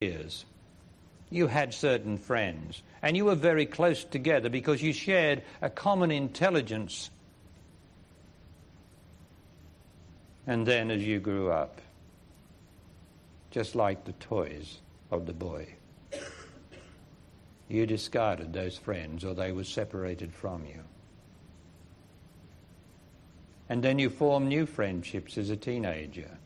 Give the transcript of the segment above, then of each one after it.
years. You had certain friends, and you were very close together because you shared a common intelligence. And then as you grew up, just like the toys of the boy, you discarded those friends, or they were separated from you. And then you formed new friendships as a teenager.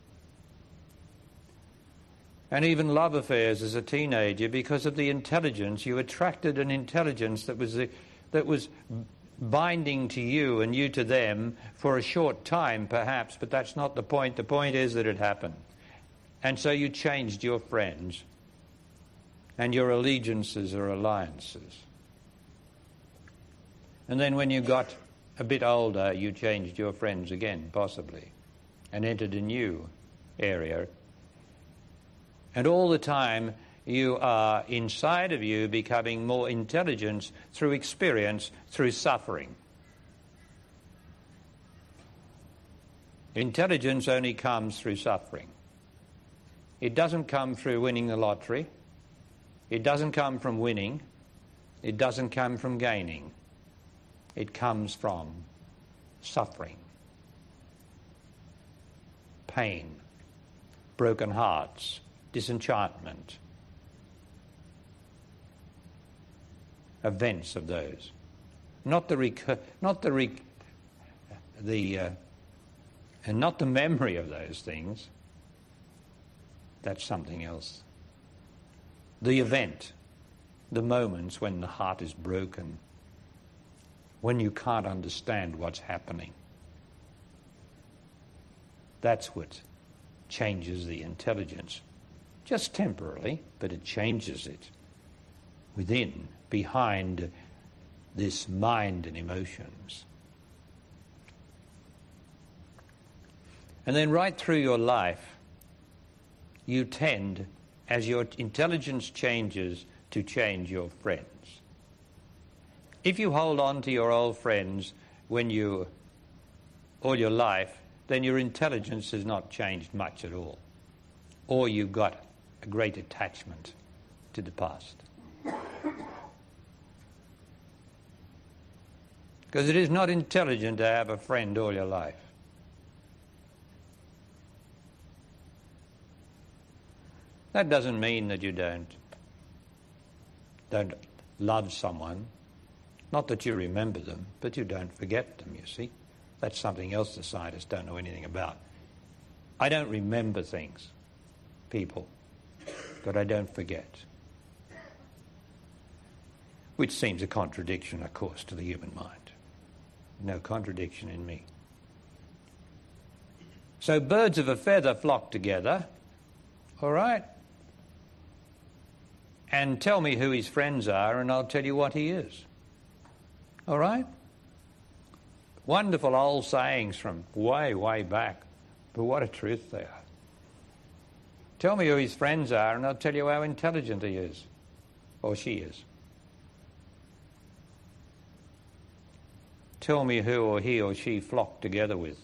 And even love affairs as a teenager, because of the intelligence. You attracted an intelligence that was binding to you and you to them for a short time perhaps, but that's not the point. The point is that it happened. And so you changed your friends and your allegiances or alliances. And then when you got a bit older, you changed your friends again, possibly, and entered a new area. And all the time you are inside of you becoming more intelligent through experience, through suffering. Intelligence only comes through suffering. It doesn't come through winning the lottery. It doesn't come from winning. It doesn't come from gaining. It comes from suffering, pain, broken hearts, disenchantment, events of those, not the memory of those things. That's something else. The event, the moments when the heart is broken, when you can't understand what's happening. That's what changes the intelligence. Just temporarily, but it changes it within, behind this mind and emotions. And then right through your life, you tend, as your intelligence changes, to change your friends. If you hold on to your old friends all your life, then your intelligence has not changed much at all. Or you've got a great attachment to the past. Because it is not intelligent to have a friend all your life. That doesn't mean that you don't love someone. Not that you remember them, but you don't forget them, you see. That's something else the scientists don't know anything about. I don't remember things, people, but I don't forget. Which seems a contradiction, of course, to the human mind. No contradiction in me. So birds of a feather flock together, all right? And tell me who his friends are and I'll tell you what he is. All right? Wonderful old sayings from way, way back, but what a truth they are. Tell me who his friends are and I'll tell you how intelligent he is, or she is. Tell me who or he or she flock together with,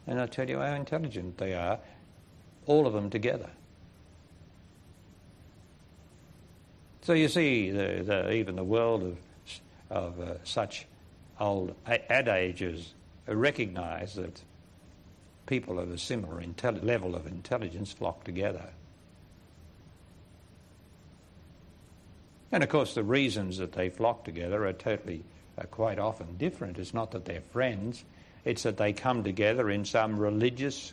and I'll tell you how intelligent they are, all of them together. So you see, even the world of such old adages recognize that people of a similar level of intelligence flock together. And of course the reasons that they flock together are quite often different. It's not that they're friends, it's that they come together in some religious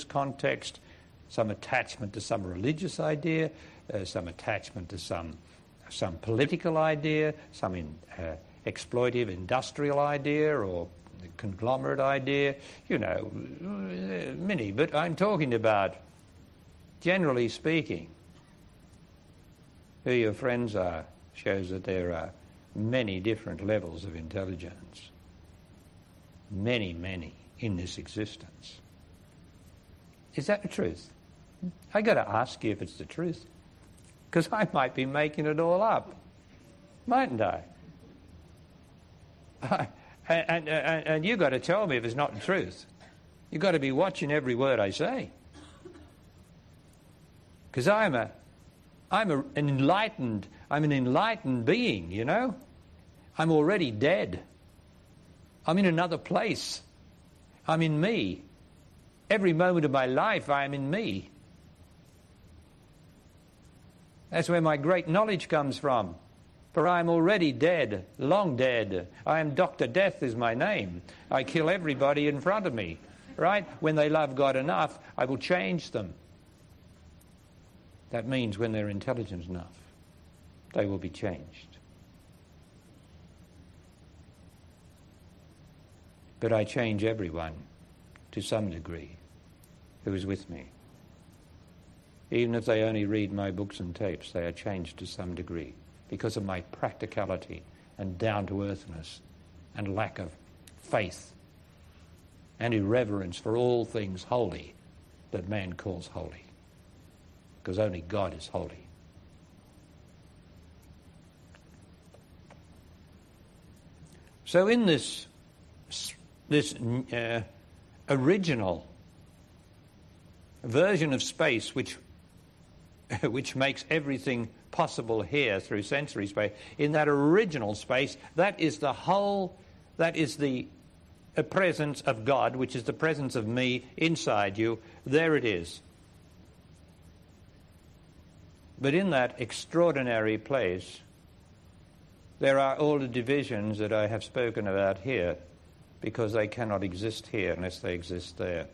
context, some attachment to some religious idea, some attachment to some political idea, some exploitive industrial idea or conglomerate idea, many. But I'm talking about, generally speaking, who your friends are shows that there are many different levels of intelligence. Many, many in this existence. Is that the truth? I got to ask you if it's the truth. Because I might be making it all up, mightn't I? And you've got to tell me if it's not the truth. You've got to be watching every word I say. Because I'm I'm an enlightened being, you know. I'm already dead. I'm in another place. I'm in me. Every moment of my life I am in me. That's where my great knowledge comes from. For I am already dead, long dead. I am Dr. Death is my name. I kill everybody in front of me, right? When they love God enough, I will change them. That means when they're intelligent enough, they will be changed. But I change everyone to some degree who is with me. Even if they only read my books and tapes, they are changed to some degree because of my practicality and down-to-earthness and lack of faith and irreverence for all things holy that man calls holy, because only God is holy. So in this original version of space, which makes everything possible here through sensory space, in that original space, that is the presence of God, which is the presence of me inside you. There it is. But in that extraordinary place, there are all the divisions that I have spoken about here, because they cannot exist here unless they exist there.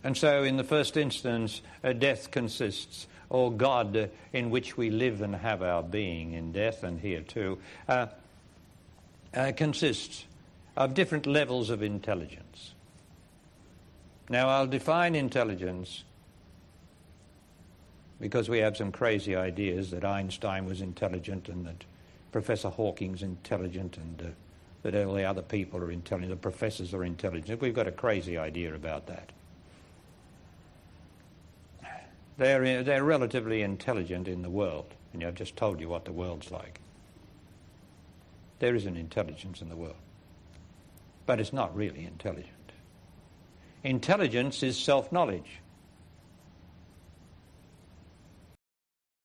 And so in the first instance, death consists, or God in which we live and have our being in death, and here too, consists of different levels of intelligence. Now I'll define intelligence because we have some crazy ideas that Einstein was intelligent and that Professor Hawking's intelligent and that all the other people are intelligent, the professors are intelligent. We've got a crazy idea about that. They're relatively intelligent in the world, and I've just told you what the world's like. There is an intelligence in the world, but it's not really intelligent. Intelligence is self-knowledge.